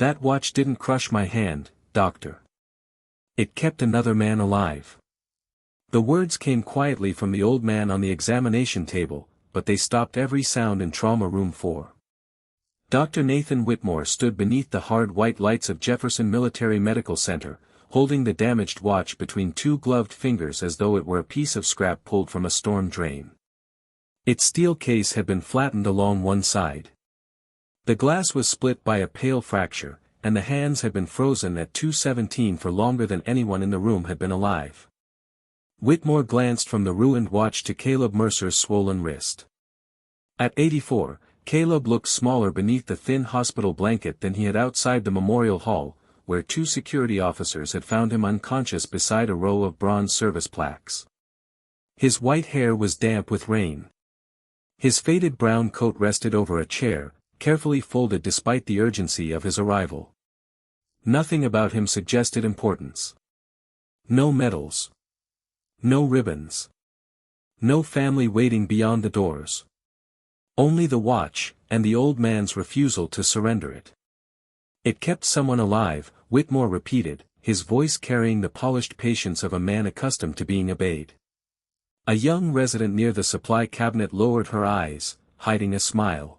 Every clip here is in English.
That watch didn't crush my hand, doctor. It kept another man alive. The words came quietly from the old man on the examination table, but they stopped every sound in Trauma Room 4. Dr. Nathan Whitmore stood beneath the hard white lights of Jefferson Military Medical Center, holding the damaged watch between two gloved fingers as though it were a piece of scrap pulled from a storm drain. Its steel case had been flattened along one side. The glass was split by a pale fracture, and the hands had been frozen at 2:17 for longer than anyone in the room had been alive. Whitmore glanced from the ruined watch to Caleb Mercer's swollen wrist. At 84, Caleb looked smaller beneath the thin hospital blanket than he had outside the Memorial Hall, where two security officers had found him unconscious beside a row of bronze service plaques. His white hair was damp with rain. His faded brown coat rested over a chair, carefully folded despite the urgency of his arrival. Nothing about him suggested importance. No medals. No ribbons. No family waiting beyond the doors. Only the watch, and the old man's refusal to surrender it. It kept someone alive, Whitmore repeated, his voice carrying the polished patience of a man accustomed to being obeyed. A young resident near the supply cabinet lowered her eyes, hiding a smile.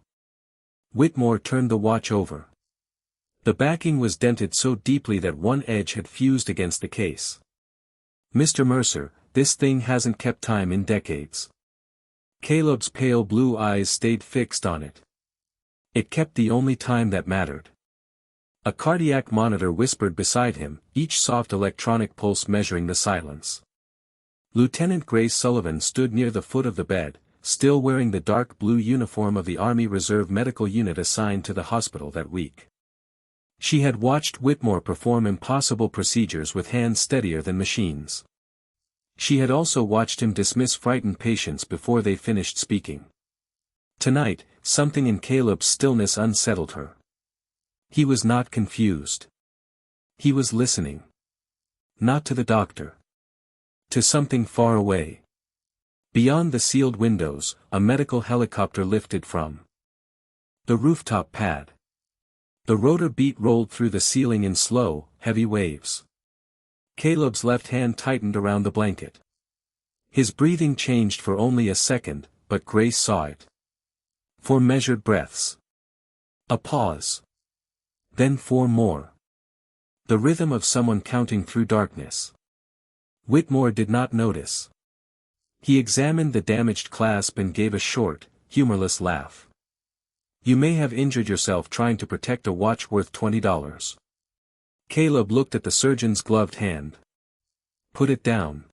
Whitmore turned the watch over. The backing was dented so deeply that one edge had fused against the case. "Mr. Mercer, this thing hasn't kept time in decades." Caleb's pale blue eyes stayed fixed on it. It kept the only time that mattered. A cardiac monitor whispered beside him, each soft electronic pulse measuring the silence. Lieutenant Grace Sullivan stood near the foot of the bed, still wearing the dark blue uniform of the Army Reserve medical unit assigned to the hospital that week. She had watched Whitmore perform impossible procedures with hands steadier than machines. She had also watched him dismiss frightened patients before they finished speaking. Tonight, something in Caleb's stillness unsettled her. He was not confused. He was listening. Not to the doctor. To something far away. Beyond the sealed windows, a medical helicopter lifted from the rooftop pad. The rotor beat rolled through the ceiling in slow, heavy waves. Caleb's left hand tightened around the blanket. His breathing changed for only a second, but Grace saw it. 4 measured breaths. A pause. Then 4 more. The rhythm of someone counting through darkness. Whitmore did not notice. He examined the damaged clasp and gave a short, humorless laugh. "You may have injured yourself trying to protect a watch worth $20. Caleb looked at the surgeon's gloved hand. "Put it down."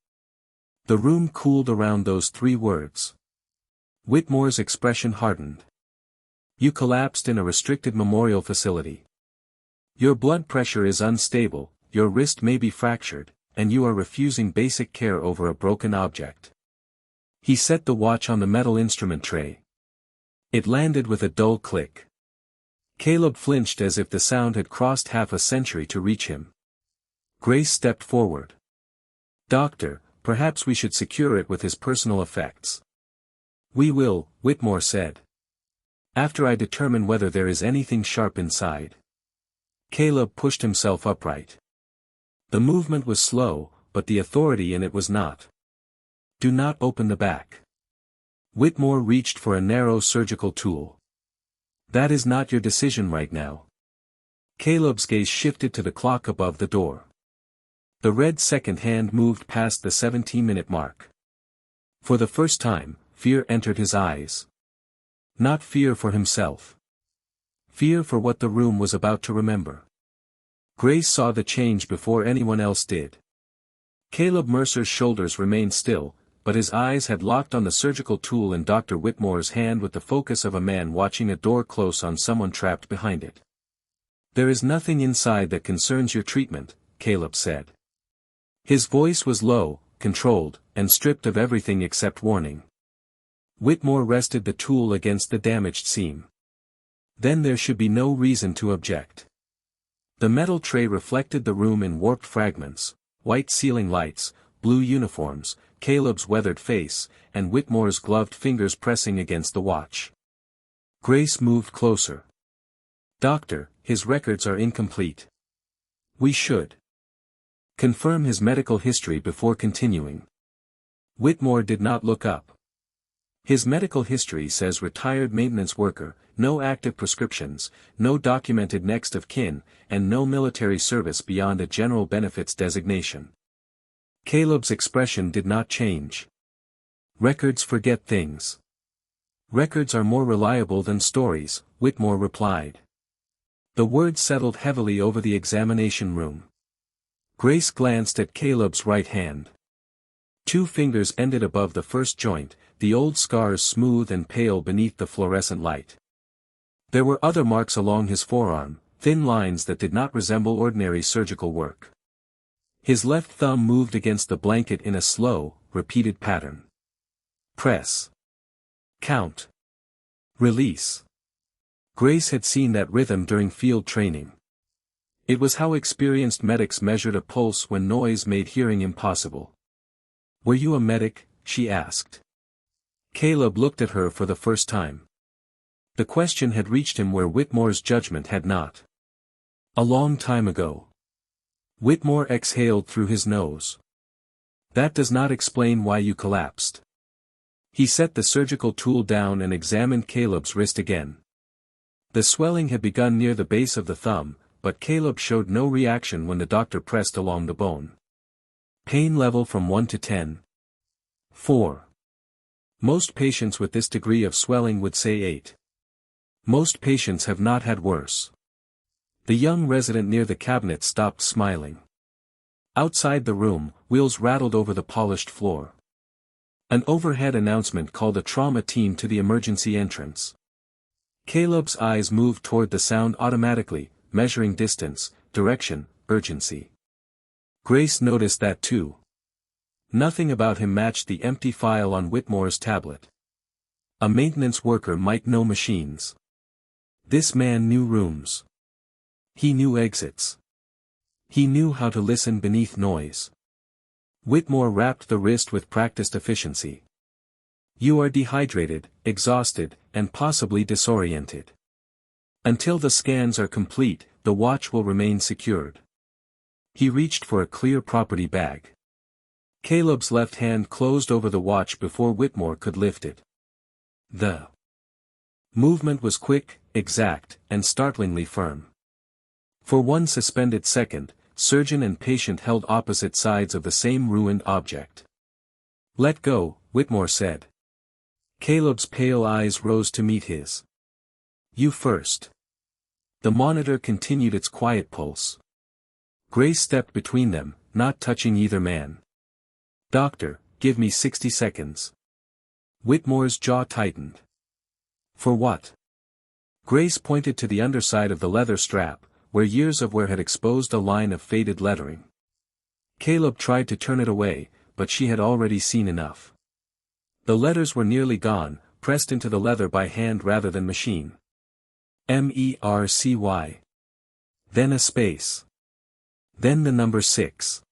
The room cooled around those 3 words. Whitmore's expression hardened. "You collapsed in a restricted memorial facility. Your blood pressure is unstable, your wrist may be fractured, and you are refusing basic care over a broken object." He set the watch on the metal instrument tray. It landed with a dull click. Caleb flinched as if the sound had crossed half a century to reach him. Grace stepped forward. "Doctor, perhaps we should secure it with his personal effects." "We will," Whitmore said. "After I determine whether there is anything sharp inside." Caleb pushed himself upright. The movement was slow, but the authority in it was not. "Do not open the back." Whitmore reached for a narrow surgical tool. "That is not your decision right now." Caleb's gaze shifted to the clock above the door. The red second hand moved past the 17-minute mark. For the first time, fear entered his eyes. Not fear for himself. Fear for what the room was about to remember. Grace saw the change before anyone else did. Caleb Mercer's shoulders remained still, but his eyes had locked on the surgical tool in Dr. Whitmore's hand with the focus of a man watching a door close on someone trapped behind it. "There is nothing inside that concerns your treatment," Caleb said. His voice was low, controlled, and stripped of everything except warning. Whitmore rested the tool against the damaged seam. Then there should be no reason to object. The metal tray reflected the room in warped fragments, white ceiling lights, blue uniforms, Caleb's weathered face, and Whitmore's gloved fingers pressing against the watch. Grace moved closer. "Doctor," his records are incomplete. We should confirm his medical history before continuing. Whitmore did not look up. His medical history says retired maintenance worker, no active prescriptions, no documented next of kin, and no military service beyond a general benefits designation. Caleb's expression did not change. Records forget things. Records are more reliable than stories, Whitmore replied. The words settled heavily over the examination room. Grace glanced at Caleb's right hand. 2 fingers ended above the first joint, the old scars smooth and pale beneath the fluorescent light. There were other marks along his forearm, thin lines that did not resemble ordinary surgical work. His left thumb moved against the blanket in a slow, repeated pattern. Press. Count. Release. Grace had seen that rhythm during field training. It was how experienced medics measured a pulse when noise made hearing impossible. "Were you a medic?" she asked. Caleb looked at her for the first time. The question had reached him where Whitmore's judgment had not. "A long time ago." Whitmore exhaled through his nose. "That does not explain why you collapsed." He set the surgical tool down and examined Caleb's wrist again. The swelling had begun near the base of the thumb, but Caleb showed no reaction when the doctor pressed along the bone. Pain level from 1 to 10. 4. Most patients with this degree of swelling would say 8. Most patients have not had worse. The young resident near the cabinet stopped smiling. Outside the room, wheels rattled over the polished floor. An overhead announcement called a trauma team to the emergency entrance. Caleb's eyes moved toward the sound automatically, measuring distance, direction, urgency. Grace noticed that too. Nothing about him matched the empty file on Whitmore's tablet. A maintenance worker might know machines. This man knew rooms. He knew exits. He knew how to listen beneath noise. Whitmore wrapped the wrist with practiced efficiency. "You are dehydrated, exhausted, and possibly disoriented. Until the scans are complete, the watch will remain secured." He reached for a clear property bag. Caleb's left hand closed over the watch before Whitmore could lift it. The movement was quick, exact, and startlingly firm. For one suspended second, surgeon and patient held opposite sides of the same ruined object. "Let go," Whitmore said. Caleb's pale eyes rose to meet his. "You first." The monitor continued its quiet pulse. Grace stepped between them, not touching either man. "Doctor, give me 60 seconds. Whitmore's jaw tightened. "For what?" Grace pointed to the underside of the leather strap, where years of wear had exposed a line of faded lettering. Caleb tried to turn it away, but she had already seen enough. The letters were nearly gone, pressed into the leather by hand rather than machine. MERCY. Then a space. Then the number 6.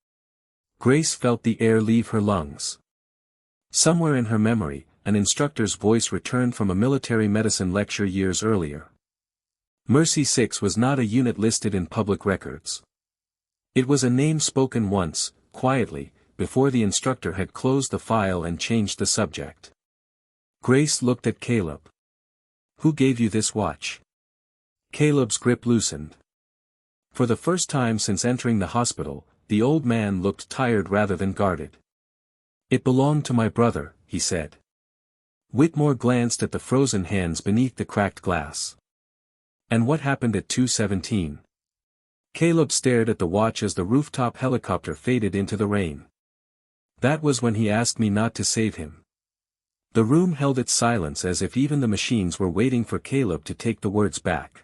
Grace felt the air leave her lungs. Somewhere in her memory, an instructor's voice returned from a military medicine lecture years earlier. Mercy 6 was not a unit listed in public records. It was a name spoken once, quietly, before the instructor had closed the file and changed the subject. Grace looked at Caleb. "Who gave you this watch?" Caleb's grip loosened. For the first time since entering the hospital, the old man looked tired rather than guarded. "It belonged to my brother," he said. Whitmore glanced at the frozen hands beneath the cracked glass. "And what happened at 2:17? Caleb stared at the watch as the rooftop helicopter faded into the rain. "That was when he asked me not to save him." The room held its silence as if even the machines were waiting for Caleb to take the words back.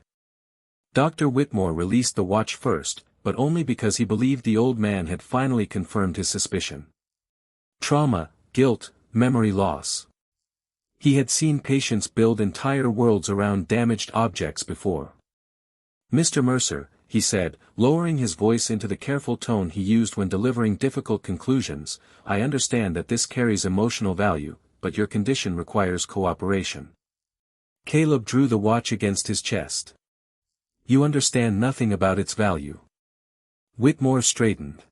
Dr. Whitmore released the watch first, but only because he believed the old man had finally confirmed his suspicion. Trauma, guilt, memory loss. He had seen patients build entire worlds around damaged objects before. "Mr. Mercer," he said, lowering his voice into the careful tone he used when delivering difficult conclusions, "I understand that this carries emotional value, but your condition requires cooperation." Caleb drew the watch against his chest. You understand nothing about its value. Whitmore straightened.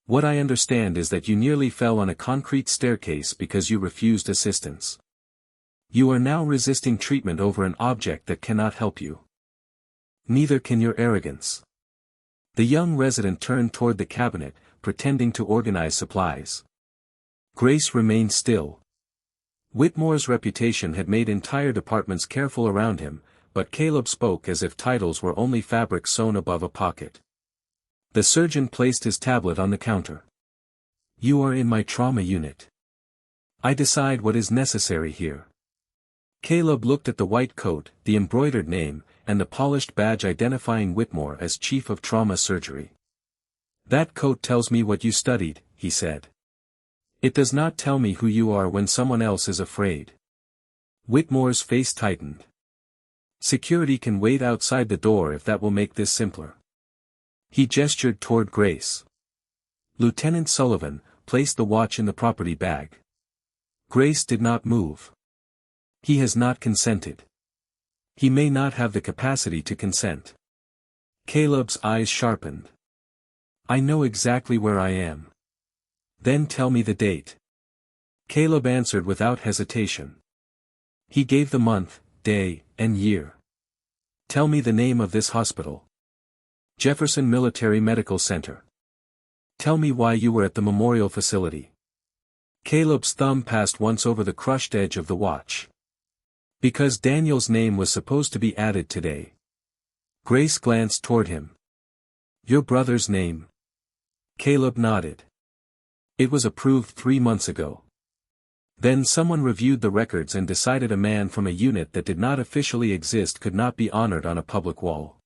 What I understand is that you nearly fell on a concrete staircase because you refused assistance. You are now resisting treatment over an object that cannot help you. Neither can your arrogance. The young resident turned toward the cabinet, pretending to organize supplies. Grace remained still. Whitmore's reputation had made entire departments careful around him, but Caleb spoke as if titles were only fabric sewn above a pocket. The surgeon placed his tablet on the counter. You are in my trauma unit. I decide what is necessary here. Caleb looked at the white coat, the embroidered name, and the polished badge identifying Whitmore as Chief of Trauma Surgery. That coat tells me what you studied, he said. It does not tell me who you are when someone else is afraid. Whitmore's face tightened. Security can wait outside the door if that will make this simpler. He gestured toward Grace. Lieutenant Sullivan, place the watch in the property bag. Grace did not move. He has not consented. He may not have the capacity to consent. Caleb's eyes sharpened. I know exactly where I am. Then tell me the date. Caleb answered without hesitation. He gave the month, day, and year. Tell me the name of this hospital. Jefferson Military Medical Center. Tell me why you were at the memorial facility. Caleb's thumb passed once over the crushed edge of the watch. Because Daniel's name was supposed to be added today. Grace glanced toward him. Your brother's name? Caleb nodded. It was approved 3 months ago. Then someone reviewed the records and decided a man from a unit that did not officially exist could not be honored on a public wall.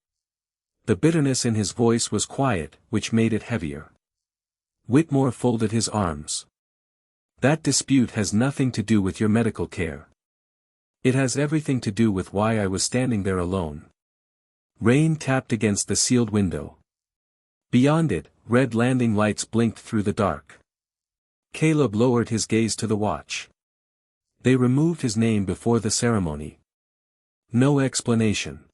The bitterness in his voice was quiet, which made it heavier. Whitmore folded his arms. That dispute has nothing to do with your medical care. It has everything to do with why I was standing there alone. Rain tapped against the sealed window. Beyond it, red landing lights blinked through the dark. Caleb lowered his gaze to the watch. They removed his name before the ceremony. No explanation.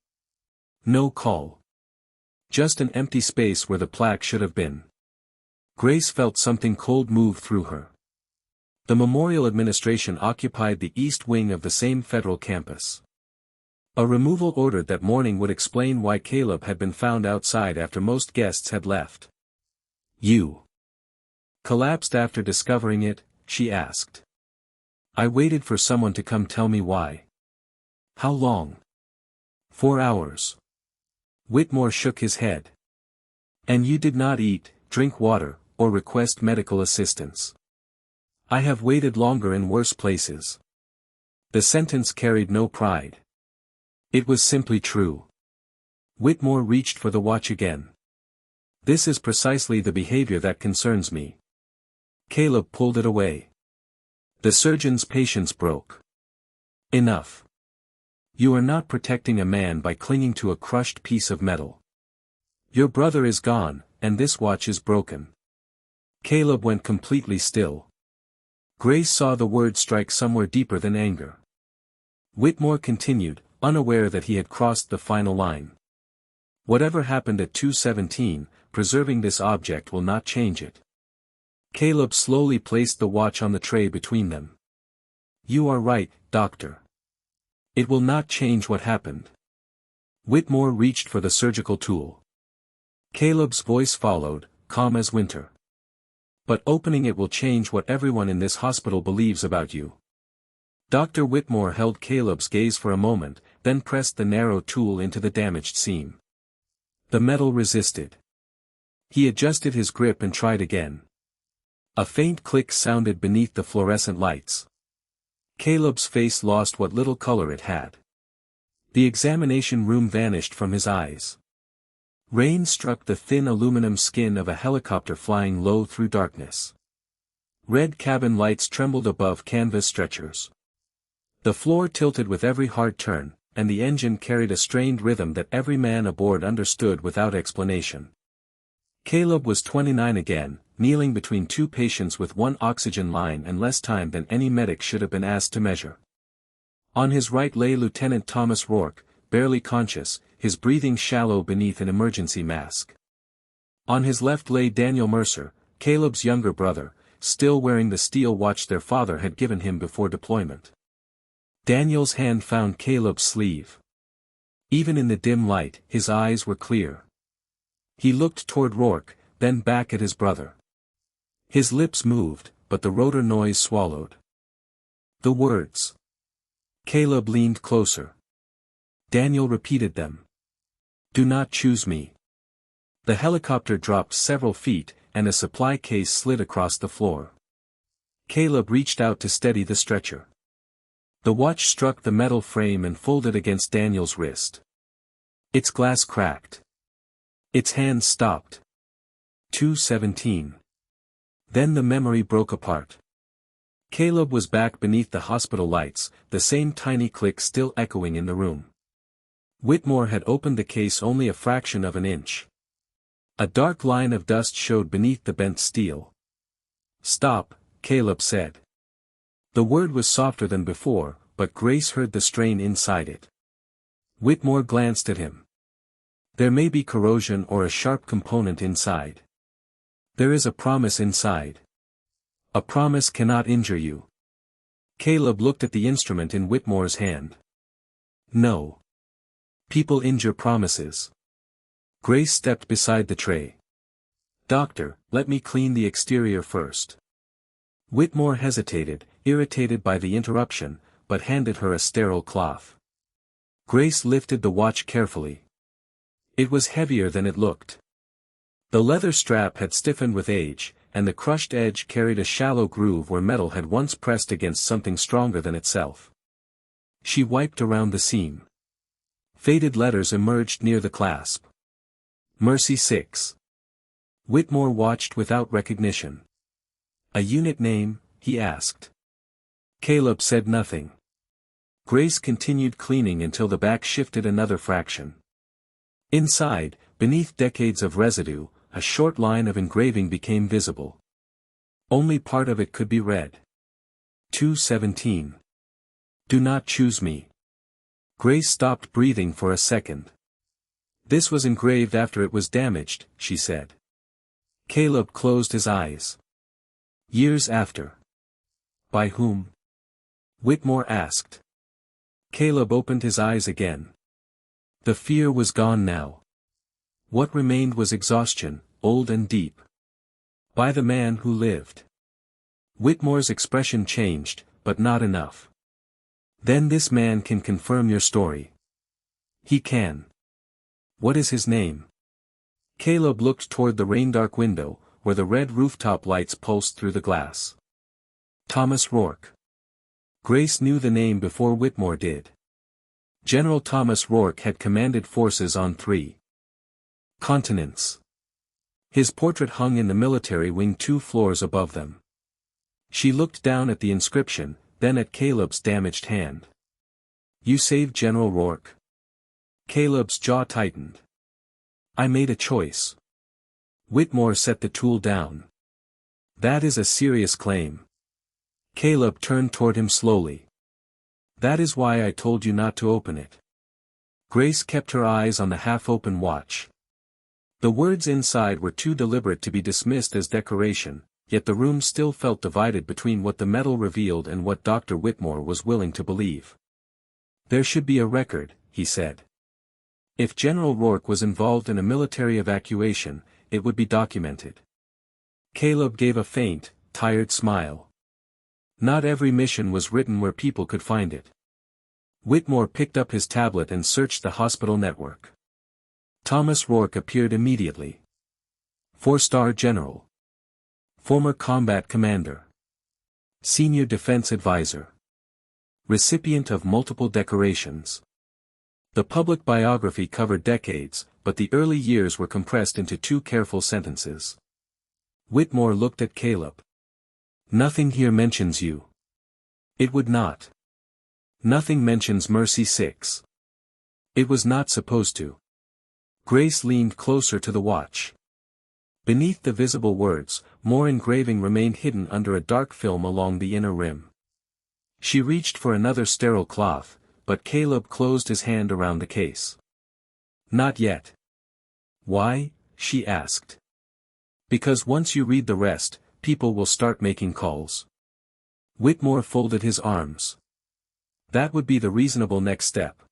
No call. Just an empty space where the plaque should have been. Grace felt something cold move through her. The Memorial Administration occupied the east wing of the same federal campus. A removal order that morning would explain why Caleb had been found outside after most guests had left. You collapsed after discovering it, she asked. I waited for someone to come tell me why. How long? 4 hours. Whitmore shook his head. And you did not eat, drink water, or request medical assistance. I have waited longer in worse places. The sentence carried no pride. It was simply true. Whitmore reached for the watch again. This is precisely the behavior that concerns me. Caleb pulled it away. The surgeon's patience broke. Enough. You are not protecting a man by clinging to a crushed piece of metal. Your brother is gone, and this watch is broken. Caleb went completely still. Grace saw the word strike somewhere deeper than anger. Whitmore continued, unaware that he had crossed the final line. Whatever happened at 2:17, preserving this object will not change it. Caleb slowly placed the watch on the tray between them. You are right, Doctor. It will not change what happened. Whitmore reached for the surgical tool. Caleb's voice followed, calm as winter. But opening it will change what everyone in this hospital believes about you. Dr. Whitmore held Caleb's gaze for a moment, then pressed the narrow tool into the damaged seam. The metal resisted. He adjusted his grip and tried again. A faint click sounded beneath the fluorescent lights. Caleb's face lost what little color it had. The examination room vanished from his eyes. Rain struck the thin aluminum skin of a helicopter flying low through darkness. Red cabin lights trembled above canvas stretchers. The floor tilted with every hard turn, and the engine carried a strained rhythm that every man aboard understood without explanation. Caleb was 29 again, kneeling between two patients with one oxygen line and less time than any medic should have been asked to measure. On his right lay Lieutenant Thomas Rourke, barely conscious, his breathing shallow beneath an emergency mask. On his left lay Daniel Mercer, Caleb's younger brother, still wearing the steel watch their father had given him before deployment. Daniel's hand found Caleb's sleeve. Even in the dim light, his eyes were clear. He looked toward Rourke, then back at his brother. His lips moved, but the rotor noise swallowed the words. Caleb leaned closer. Daniel repeated them. "Do not choose me." The helicopter dropped several feet, and a supply case slid across the floor. Caleb reached out to steady the stretcher. The watch struck the metal frame and folded against Daniel's wrist. Its glass cracked. Its hand stopped. 2:17. Then the memory broke apart. Caleb was back beneath the hospital lights, the same tiny click still echoing in the room. Whitmore had opened the case only a fraction of an inch. A dark line of dust showed beneath the bent steel. "Stop," Caleb said. The word was softer than before, but Grace heard the strain inside it. Whitmore glanced at him. "There may be corrosion or a sharp component inside. There is a promise inside. A promise cannot injure you." Caleb looked at the instrument in Whitmore's hand. "No. People injure promises." Grace stepped beside the tray. "Doctor, let me clean the exterior first." Whitmore hesitated, irritated by the interruption, but handed her a sterile cloth. Grace lifted the watch carefully. It was heavier than it looked. The leather strap had stiffened with age, and the crushed edge carried a shallow groove where metal had once pressed against something stronger than itself. She wiped around the seam. Faded letters emerged near the clasp. "Mercy 6. Whitmore watched without recognition. "A unit name?" he asked. Caleb said nothing. Grace continued cleaning until the back shifted another fraction. Inside, beneath decades of residue, a short line of engraving became visible. Only part of it could be read. 2:17. "Do not choose me." Grace stopped breathing for a second. "This was engraved after it was damaged," she said. Caleb closed his eyes. "Years after." "By whom?" Whitmore asked. Caleb opened his eyes again. The fear was gone now. What remained was exhaustion, old and deep. "By the man who lived." Whitmore's expression changed, but not enough. "Then this man can confirm your story." "He can." "What is his name?" Caleb looked toward the rain-dark window, where the red rooftop lights pulsed through the glass. "Thomas Rourke." Grace knew the name before Whitmore did. General Thomas Rourke had commanded forces on 3 continents. His portrait hung in the military wing 2 floors above them. She looked down at the inscription, then at Caleb's damaged hand. "You saved General Rourke?" Caleb's jaw tightened. "I made a choice." Whitmore set the tool down. "That is a serious claim." Caleb turned toward him slowly. "That is why I told you not to open it." Grace kept her eyes on the half-open watch. The words inside were too deliberate to be dismissed as decoration, yet the room still felt divided between what the metal revealed and what Dr. Whitmore was willing to believe. "There should be a record," he said. "If General Rourke was involved in a military evacuation, it would be documented." Caleb gave a faint, tired smile. Not every mission was written where people could find it. Whitmore picked up his tablet and searched the hospital network. Thomas Rourke appeared immediately. 4-star general. Former combat commander. Senior defense advisor. Recipient of multiple decorations. The public biography covered decades, but the early years were compressed into 2 careful sentences. Whitmore looked at Caleb. "Nothing here mentions you." "It would not." "Nothing mentions Mercy 6. "It was not supposed to." Grace leaned closer to the watch. Beneath the visible words, more engraving remained hidden under a dark film along the inner rim. She reached for another sterile cloth, but Caleb closed his hand around the case. Not yet. Why? She asked. Because once you read the rest, people will start making calls. Whitmore folded his arms. That would be the reasonable next step.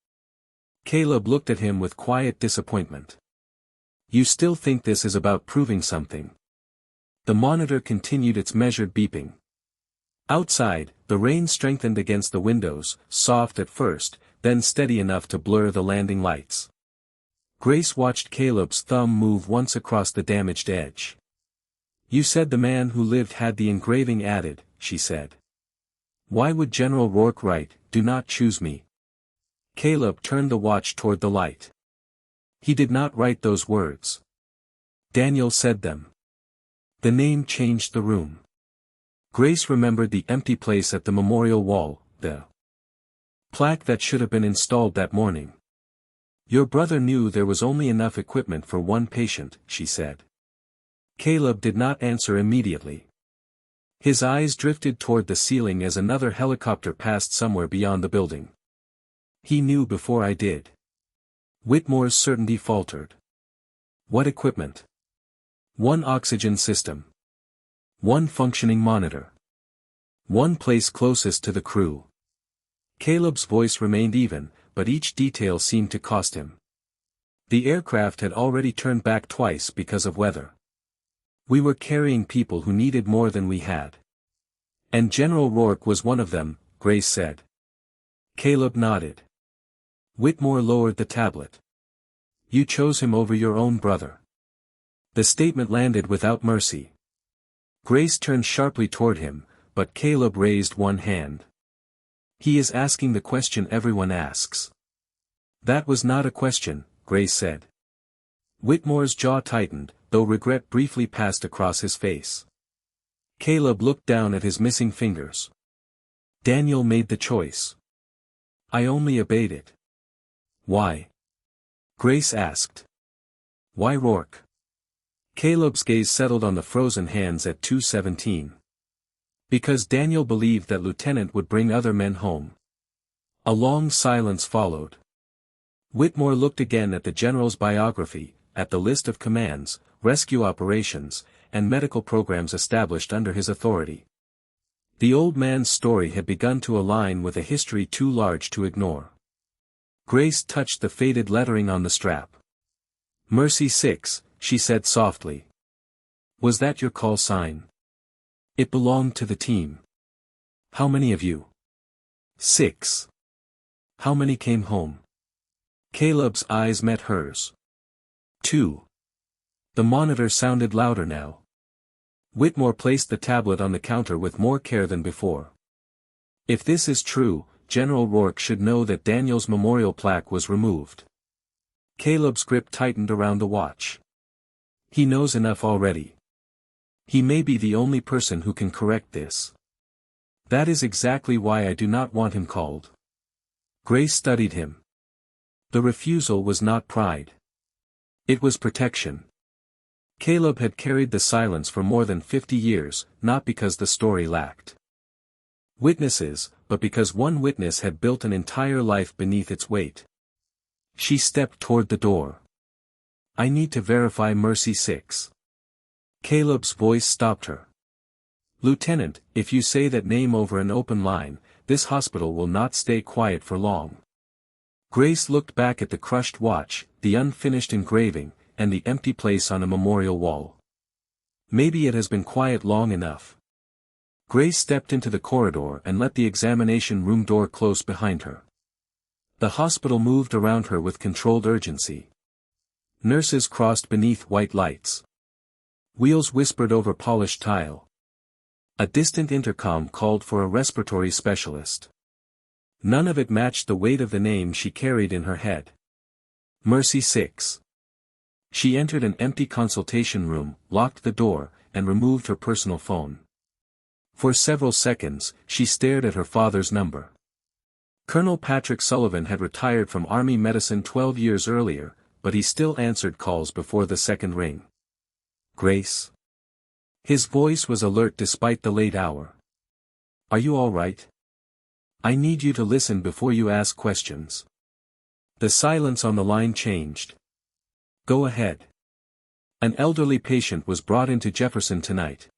Caleb looked at him with quiet disappointment. You still think this is about proving something? The monitor continued its measured beeping. Outside, the rain strengthened against the windows, soft at first, then steady enough to blur the landing lights. Grace watched Caleb's thumb move once across the damaged edge. You said the man who lived had the engraving added, she said. Why would General Rourke write, "Do not choose me"? Caleb turned the watch toward the light. He did not write those words. Daniel said them. The name changed the room. Grace remembered the empty place at the memorial wall, the plaque that should have been installed that morning. Your brother knew there was only enough equipment for one patient, she said. Caleb did not answer immediately. His eyes drifted toward the ceiling as another helicopter passed somewhere beyond the building. He knew before I did. Whitmore's certainty faltered. What equipment? One oxygen system. One functioning monitor. One place closest to the crew. Caleb's voice remained even, but each detail seemed to cost him. The aircraft had already turned back twice because of weather. We were carrying people who needed more than we had. And General Rourke was one of them, Grace said. Caleb nodded. Whitmore lowered the tablet. You chose him over your own brother. The statement landed without mercy. Grace turned sharply toward him, but Caleb raised one hand. He is asking the question everyone asks. That was not a question, Grace said. Whitmore's jaw tightened, though regret briefly passed across his face. Caleb looked down at his missing fingers. Daniel made the choice. I only obeyed it. Why? Grace asked. Why Rourke? Caleb's gaze settled on the frozen hands at 217. Because Daniel believed that Lieutenant would bring other men home. A long silence followed. Whitmore looked again at the general's biography, at the list of commands, rescue operations, and medical programs established under his authority. The old man's story had begun to align with a history too large to ignore. Grace touched the faded lettering on the strap. Mercy 6, she said softly. Was that your call sign? It belonged to the team. How many of you? 6. How many came home? Caleb's eyes met hers. 2. The monitor sounded louder now. Whitmore placed the tablet on the counter with more care than before. If this is true, General Rourke should know that Daniel's memorial plaque was removed. Caleb's grip tightened around the watch. He knows enough already. He may be the only person who can correct this. That is exactly why I do not want him called. Grace studied him. The refusal was not pride. It was protection. Caleb had carried the silence for more than 50 years, not because the story lacked witnesses, but because one witness had built an entire life beneath its weight. She stepped toward the door. I need to verify Mercy 6. Caleb's voice stopped her. Lieutenant, if you say that name over an open line, this hospital will not stay quiet for long. Grace looked back at the crushed watch, the unfinished engraving, and the empty place on a memorial wall. Maybe it has been quiet long enough. Grace stepped into the corridor and let the examination room door close behind her. The hospital moved around her with controlled urgency. Nurses crossed beneath white lights. Wheels whispered over polished tile. A distant intercom called for a respiratory specialist. None of it matched the weight of the name she carried in her head. Mercy 6. She entered an empty consultation room, locked the door, and removed her personal phone. For several seconds, she stared at her father's number. Colonel Patrick Sullivan had retired from Army medicine 12 years earlier, but he still answered calls before the second ring. Grace? His voice was alert despite the late hour. Are you all right? I need you to listen before you ask questions. The silence on the line changed. Go ahead. An elderly patient was brought into Jefferson tonight.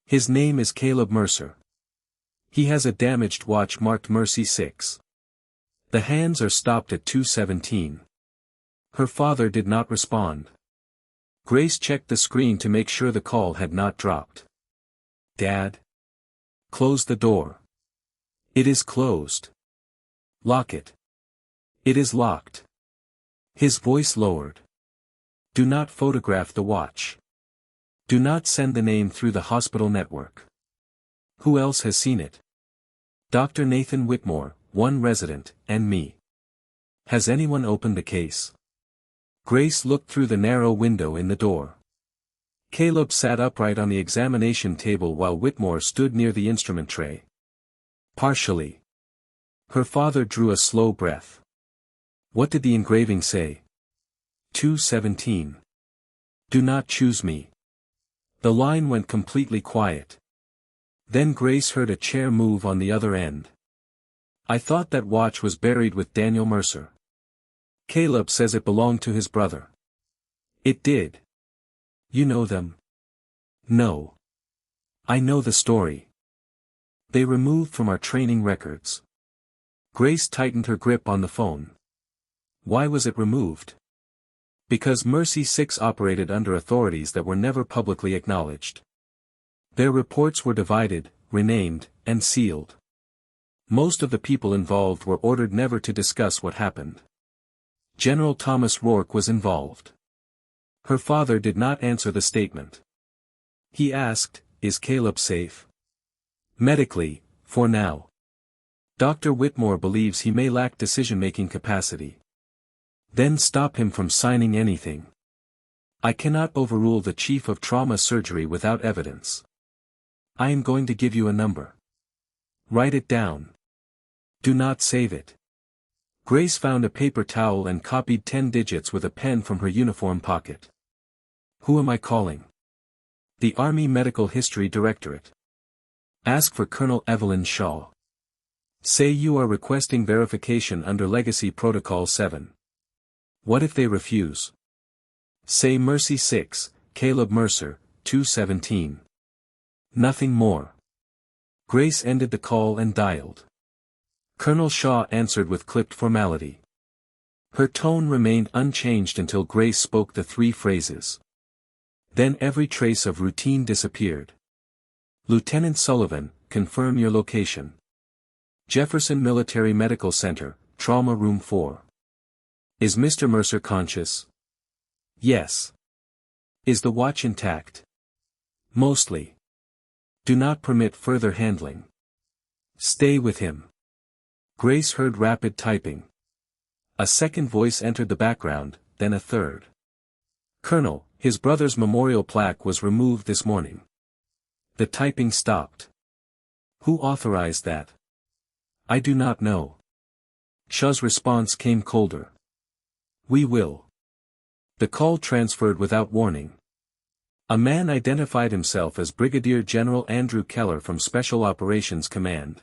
His name is Caleb Mercer. He has a damaged watch marked Mercy 6. The hands are stopped at 2:17. Her father did not respond. Grace checked the screen to make sure the call had not dropped. Dad? Close the door. It is closed. Lock it. It is locked. His voice lowered. Do not photograph the watch. Do not send the name through the hospital network. Who else has seen it? Dr. Nathan Whitmore, one resident, and me. Has anyone opened the case? Grace looked through the narrow window in the door. Caleb sat upright on the examination table while Whitmore stood near the instrument tray. Partially. Her father drew a slow breath. What did the engraving say? 2:17. Do not choose me. The line went completely quiet. Then Grace heard a chair move on the other end. I thought that watch was buried with Daniel Mercer. Caleb says it belonged to his brother. It did. You know them? No. I know the story. They removed from our training records. Grace tightened her grip on the phone. Why was it removed? Because Mercy 6 operated under authorities that were never publicly acknowledged. Their reports were divided, renamed, and sealed. Most of the people involved were ordered never to discuss what happened. General Thomas Rourke was involved. Her father did not answer the statement. He asked, Is Caleb safe? Medically, for now. Dr. Whitmore believes he may lack decision-making capacity. Then stop him from signing anything. I cannot overrule the chief of trauma surgery without evidence. I am going to give you a number. Write it down. Do not save it. Grace found a paper towel and copied 10 digits with a pen from her uniform pocket. Who am I calling? The Army Medical History Directorate. Ask for Colonel Evelyn Shaw. Say you are requesting verification under Legacy Protocol 7. What if they refuse? Say Mercy 6, Caleb Mercer, 2:17. Nothing more. Grace ended the call and dialed. Colonel Shaw answered with clipped formality. Her tone remained unchanged until Grace spoke the 3 phrases. Then every trace of routine disappeared. Lieutenant Sullivan, confirm your location. Jefferson Military Medical Center, Trauma Room 4. Is Mr. Mercer conscious? Yes. Is the watch intact? Mostly. Do not permit further handling. Stay with him. Grace heard rapid typing. A second voice entered the background, then a third. Colonel, his brother's memorial plaque was removed this morning. The typing stopped. Who authorized that? I do not know. Shaw's response came colder. We will. The call transferred without warning. A man identified himself as Brigadier General Andrew Keller from Special Operations Command.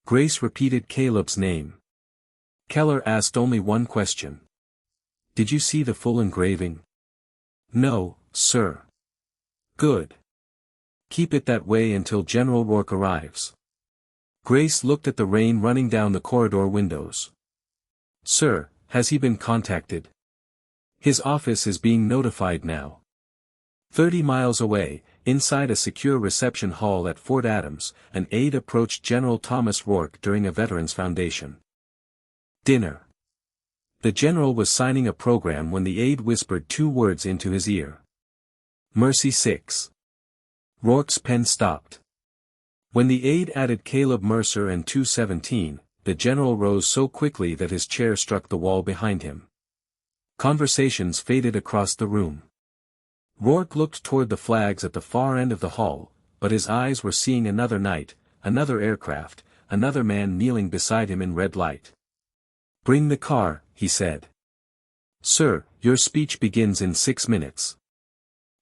Grace repeated Caleb's name. Keller asked only one question. Did you see the full engraving? No, sir. Good. Keep it that way until General Rourke arrives. Grace looked at the rain running down the corridor windows. Sir, has he been contacted? His office is being notified now. 30 miles away, inside a secure reception hall at Fort Adams, an aide approached General Thomas Rourke during a Veterans Foundation dinner. The general was signing a program when the aide whispered 2 words into his ear. Mercy 6. Rourke's pen stopped. When the aide added Caleb Mercer and 2:17, the general rose so quickly that his chair struck the wall behind him. Conversations faded across the room. Rourke looked toward the flags at the far end of the hall, but his eyes were seeing another night, another aircraft, another man kneeling beside him in red light. Bring the car, he said. Sir, your speech begins in 6 minutes.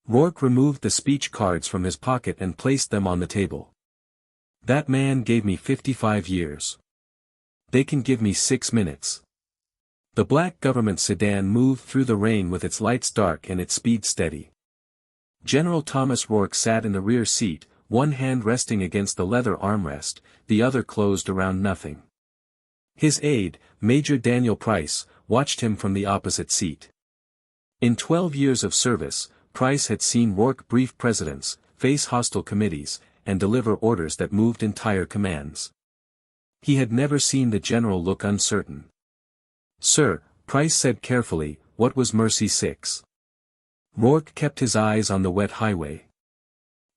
Rourke removed the speech cards from his pocket and placed them on the table. That man gave me 55 years. They can give me 6 minutes. The black government sedan moved through the rain with its lights dark and its speed steady. General Thomas Rourke sat in the rear seat, one hand resting against the leather armrest, the other closed around nothing. His aide, Major Daniel Price, watched him from the opposite seat. In 12 years of service, Price had seen Rourke brief presidents, face hostile committees, and deliver orders that moved entire commands. He had never seen the general look uncertain. "Sir," Price said carefully, "what was Mercy 6? Rourke kept his eyes on the wet highway.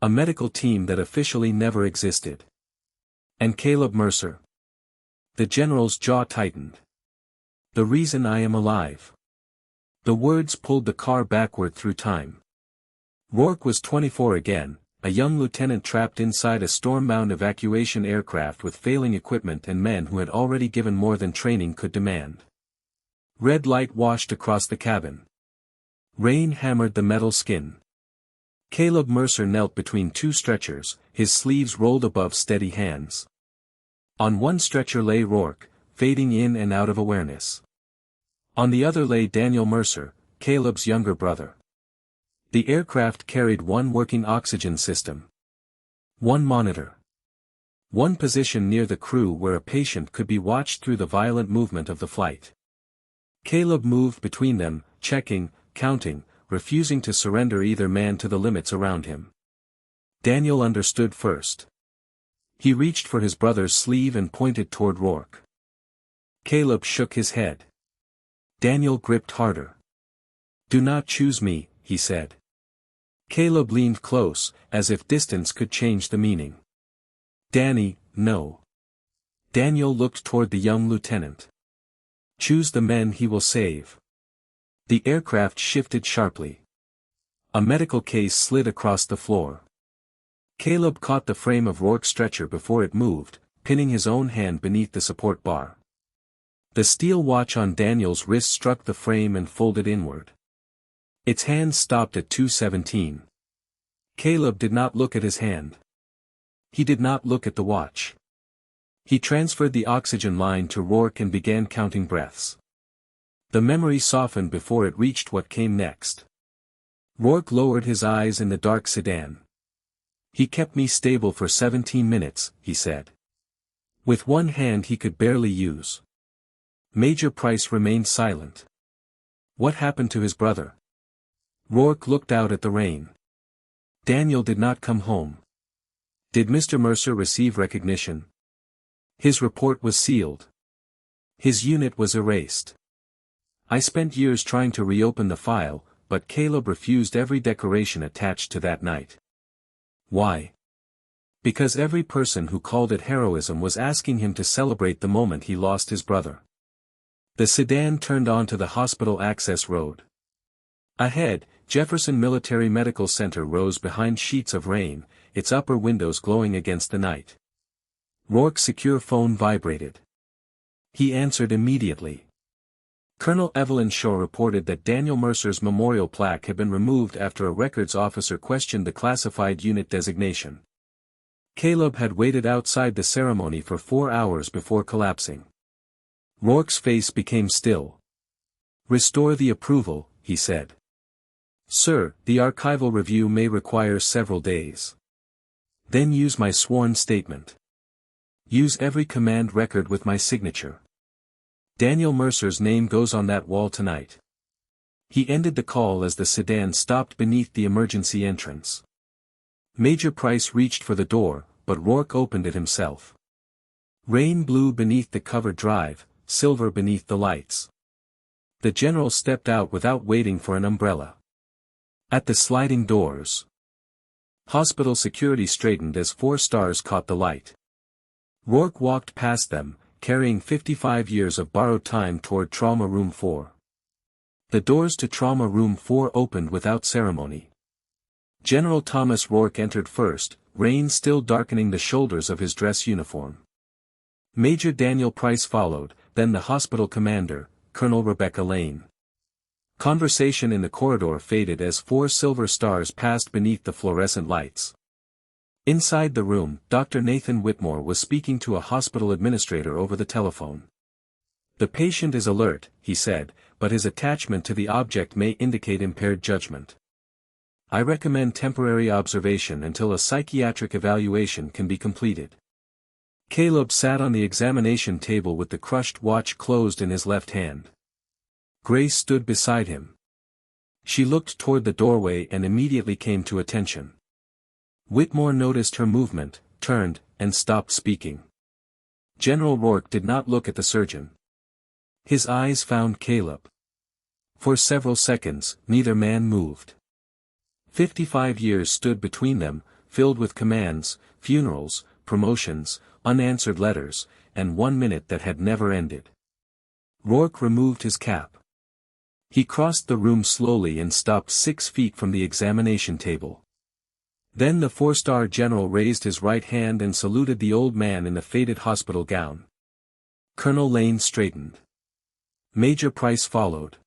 "A medical team that officially never existed." "And Caleb Mercer?" The general's jaw tightened. "The reason I am alive." The words pulled the car backward through time. Rourke was 24 again, a young lieutenant trapped inside a storm-bound evacuation aircraft with failing equipment and men who had already given more than training could demand. Red light washed across the cabin. Rain hammered the metal skin. Caleb Mercer knelt between two stretchers, his sleeves rolled above steady hands. On one stretcher lay Rourke, fading in and out of awareness. On the other lay Daniel Mercer, Caleb's younger brother. The aircraft carried one working oxygen system. One monitor. One position near the crew where a patient could be watched through the violent movement of the flight. Caleb moved between them, checking, counting, refusing to surrender either man to the limits around him. Daniel understood first. He reached for his brother's sleeve and pointed toward Rourke. Caleb shook his head. Daniel gripped harder. "Do not choose me," he said. Caleb leaned close, as if distance could change the meaning. "Danny, no." Daniel looked toward the young lieutenant. "Choose the men he will save." The aircraft shifted sharply. A medical case slid across the floor. Caleb caught the frame of Rourke's stretcher before it moved, pinning his own hand beneath the support bar. The steel watch on Daniel's wrist struck the frame and folded inward. Its hand stopped at 2:17. Caleb did not look at his hand. He did not look at the watch. He transferred the oxygen line to Rourke and began counting breaths. The memory softened before it reached what came next. Rourke lowered his eyes in the dark sedan. "He kept me stable for 17 minutes, he said. With one hand he could barely use. Major Price remained silent. What happened to his brother? Rourke looked out at the rain. Daniel did not come home. Did Mr. Mercer receive recognition? His report was sealed. His unit was erased. I spent years trying to reopen the file, but Caleb refused every decoration attached to that night. Why? Because every person who called it heroism was asking him to celebrate the moment he lost his brother. The sedan turned onto the hospital access road. Ahead, Jefferson Military Medical Center rose behind sheets of rain, its upper windows glowing against the night. Rourke's secure phone vibrated. He answered immediately. Colonel Evelyn Shaw reported that Daniel Mercer's memorial plaque had been removed after a records officer questioned the classified unit designation. Caleb had waited outside the ceremony for 4 hours before collapsing. Rourke's face became still. "Restore the approval," he said. "Sir, the archival review may require several days." "Then use my sworn statement. Use every command record with my signature. Daniel Mercer's name goes on that wall tonight." He ended the call as the sedan stopped beneath the emergency entrance. Major Price reached for the door, but Rourke opened it himself. Rain blew beneath the covered drive, silver beneath the lights. The general stepped out without waiting for an umbrella. At the sliding doors, hospital security straightened as 4 stars caught the light. Rourke walked past them, carrying 55 years of borrowed time toward Trauma Room 4. The doors to Trauma Room 4 opened without ceremony. General Thomas Rourke entered first, rain still darkening the shoulders of his dress uniform. Major Daniel Price followed, then the hospital commander, Colonel Rebecca Lane. Conversation in the corridor faded as 4 silver stars passed beneath the fluorescent lights. Inside the room, Dr. Nathan Whitmore was speaking to a hospital administrator over the telephone. The patient is alert, he said, but his attachment to the object may indicate impaired judgment. I recommend temporary observation until a psychiatric evaluation can be completed. Caleb sat on the examination table with the crushed watch closed in his left hand. Grace stood beside him. She looked toward the doorway and immediately came to attention. Whitmore noticed her movement, turned, and stopped speaking. General Rourke did not look at the surgeon. His eyes found Caleb. For several seconds, neither man moved. 55 years stood between them, filled with commands, funerals, promotions, unanswered letters, and 1 minute that had never ended. Rourke removed his cap. He crossed the room slowly and stopped 6 feet from the examination table. Then the 4-star general raised his right hand and saluted the old man in the faded hospital gown. Colonel Lane straightened. Major Price followed.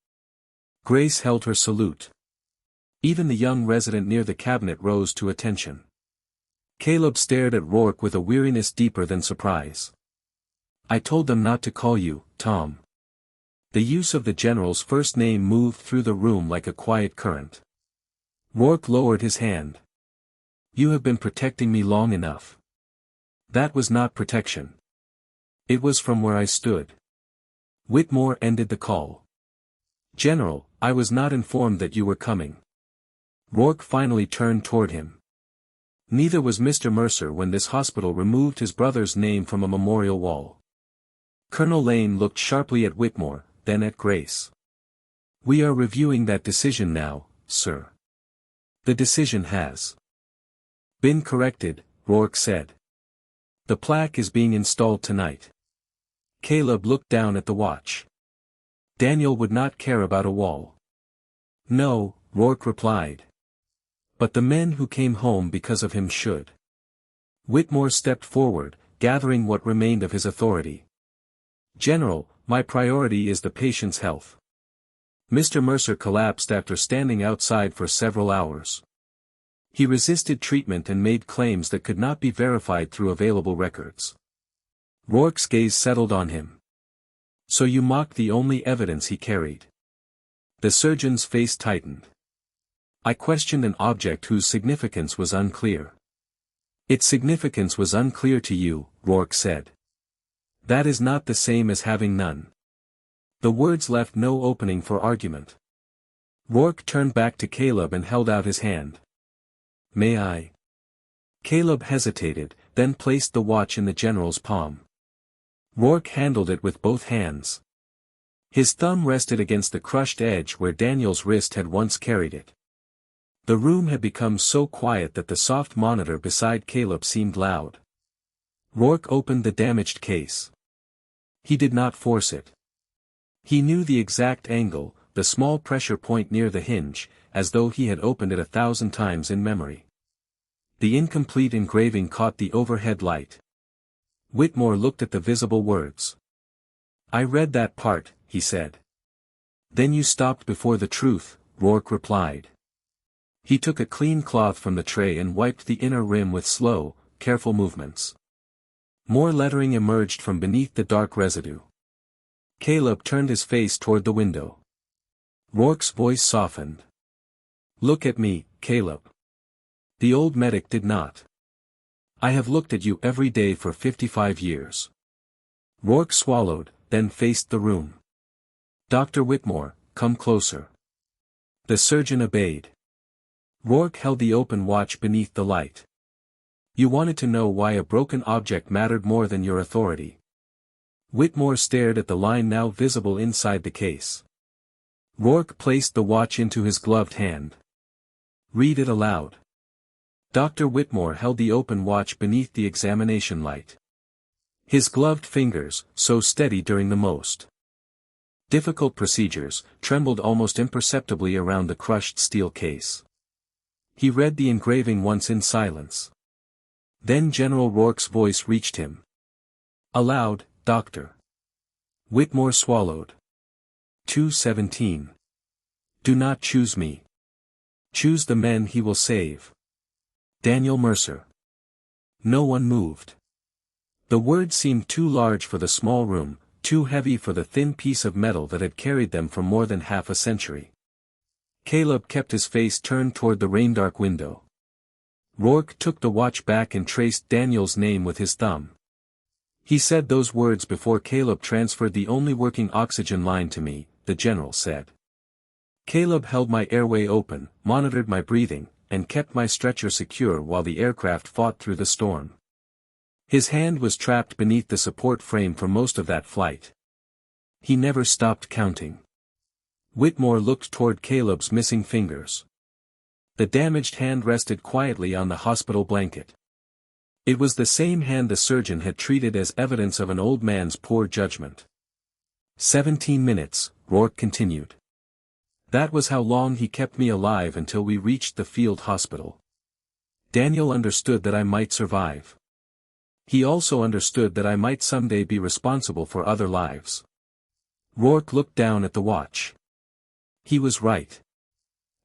Grace held her salute. Even the young resident near the cabinet rose to attention. Caleb stared at Rourke with a weariness deeper than surprise. I told them not to call you, Tom. The use of the general's first name moved through the room like a quiet current. Rourke lowered his hand. You have been protecting me long enough. That was not protection. It was from where I stood. Whitmore ended the call. General, I was not informed that you were coming. Rourke finally turned toward him. Neither was Mr. Mercer when this hospital removed his brother's name from a memorial wall. Colonel Lane looked sharply at Whitmore, then at Grace. We are reviewing that decision now, sir. The decision has been corrected, Rourke said. The plaque is being installed tonight. Caleb looked down at the watch. Daniel would not care about a wall. No, Rourke replied. But the men who came home because of him should. Whitmore stepped forward, gathering what remained of his authority. General, my priority is the patient's health. Mr. Mercer collapsed after standing outside for several hours. He resisted treatment and made claims that could not be verified through available records. Rourke's gaze settled on him. So you mocked the only evidence he carried. The surgeon's face tightened. I questioned an object whose significance was unclear. Its significance was unclear to you, Rourke said. That is not the same as having none. The words left no opening for argument. Rourke turned back to Caleb and held out his hand. May I? Caleb hesitated, then placed the watch in the general's palm. Rourke handled it with both hands. His thumb rested against the crushed edge where Daniel's wrist had once carried it. The room had become so quiet that the soft monitor beside Caleb seemed loud. Rourke opened the damaged case. He did not force it. He knew the exact angle, the small pressure point near the hinge, as though he had opened it 1,000 times in memory. The incomplete engraving caught the overhead light. Whitmore looked at the visible words. I read that part, he said. Then you stopped before the truth, Rourke replied. He took a clean cloth from the tray and wiped the inner rim with slow, careful movements. More lettering emerged from beneath the dark residue. Caleb turned his face toward the window. Rourke's voice softened. Look at me, Caleb. The old medic did not. I have looked at you every day for 55 years. Rourke swallowed, then faced the room. Dr. Whitmore, come closer. The surgeon obeyed. Rourke held the open watch beneath the light. You wanted to know why a broken object mattered more than your authority. Whitmore stared at the line now visible inside the case. Rourke placed the watch into his gloved hand. Read it aloud. Dr. Whitmore held the open watch beneath the examination light. His gloved fingers, so steady during the most difficult procedures, trembled almost imperceptibly around the crushed steel case. He read the engraving once in silence. Then General Rourke's voice reached him. Aloud, Doctor. Whitmore swallowed. 2:17. Do not choose me. Choose the men he will save. Daniel Mercer. No one moved. The words seemed too large for the small room, too heavy for the thin piece of metal that had carried them for more than half a century. Caleb kept his face turned toward the rain-dark window. Rourke took the watch back and traced Daniel's name with his thumb. He said those words before Caleb transferred the only working oxygen line to me, the general said. Caleb held my airway open, monitored my breathing, and kept my stretcher secure while the aircraft fought through the storm. His hand was trapped beneath the support frame for most of that flight. He never stopped counting. Whitmore looked toward Caleb's missing fingers. The damaged hand rested quietly on the hospital blanket. It was the same hand the surgeon had treated as evidence of an old man's poor judgment. 17 minutes, Rourke continued. That was how long he kept me alive until we reached the field hospital. Daniel understood that I might survive. He also understood that I might someday be responsible for other lives. Rourke looked down at the watch. He was right.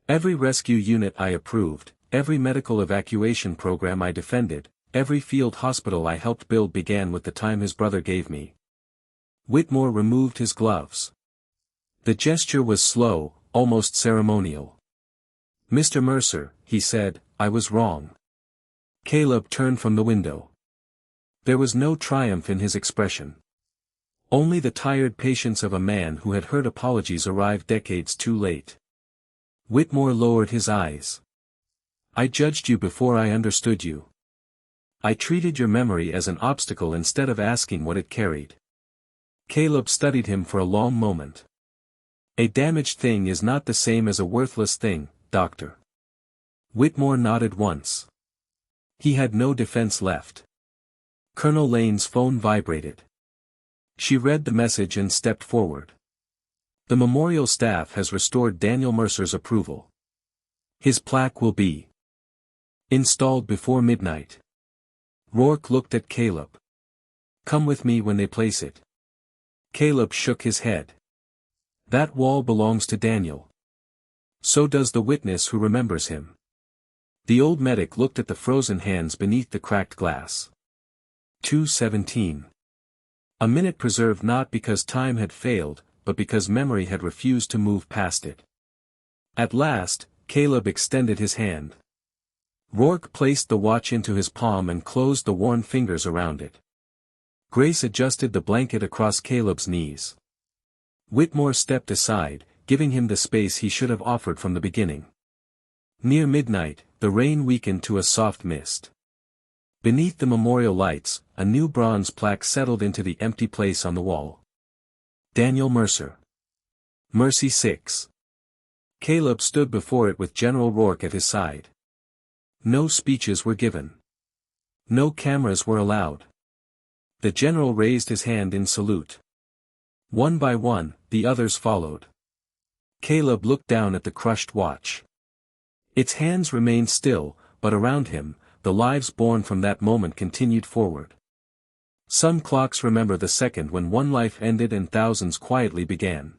Every rescue unit I approved, every medical evacuation program I defended, every field hospital I helped build began with the time his brother gave me. Whitmore removed his gloves. The gesture was slow, almost ceremonial. Mr. Mercer, he said, I was wrong. Caleb turned from the window. There was no triumph in his expression. Only the tired patience of a man who had heard apologies arrive decades too late. Whitmore lowered his eyes. I judged you before I understood you. I treated your memory as an obstacle instead of asking what it carried. Caleb studied him for a long moment. A damaged thing is not the same as a worthless thing, Doctor. Whitmore nodded once. He had no defense left. Colonel Lane's phone vibrated. She read the message and stepped forward. The memorial staff has restored Daniel Mercer's approval. His plaque will be installed before midnight. Rourke looked at Caleb. Come with me when they place it. Caleb shook his head. That wall belongs to Daniel. So does the witness who remembers him. The old medic looked at the frozen hands beneath the cracked glass. 2:17. A minute preserved not because time had failed, but because memory had refused to move past it. At last, Caleb extended his hand. Rourke placed the watch into his palm and closed the worn fingers around it. Grace adjusted the blanket across Caleb's knees. Whitmore stepped aside, giving him the space he should have offered from the beginning. Near midnight, the rain weakened to a soft mist. Beneath the memorial lights, a new bronze plaque settled into the empty place on the wall. Daniel Mercer. Mercy 6. Caleb stood before it with General Rourke at his side. No speeches were given. No cameras were allowed. The general raised his hand in salute. One by one, the others followed. Caleb looked down at the crushed watch. Its hands remained still, but around him, the lives born from that moment continued forward. Some clocks remember the second when one life ended and thousands quietly began.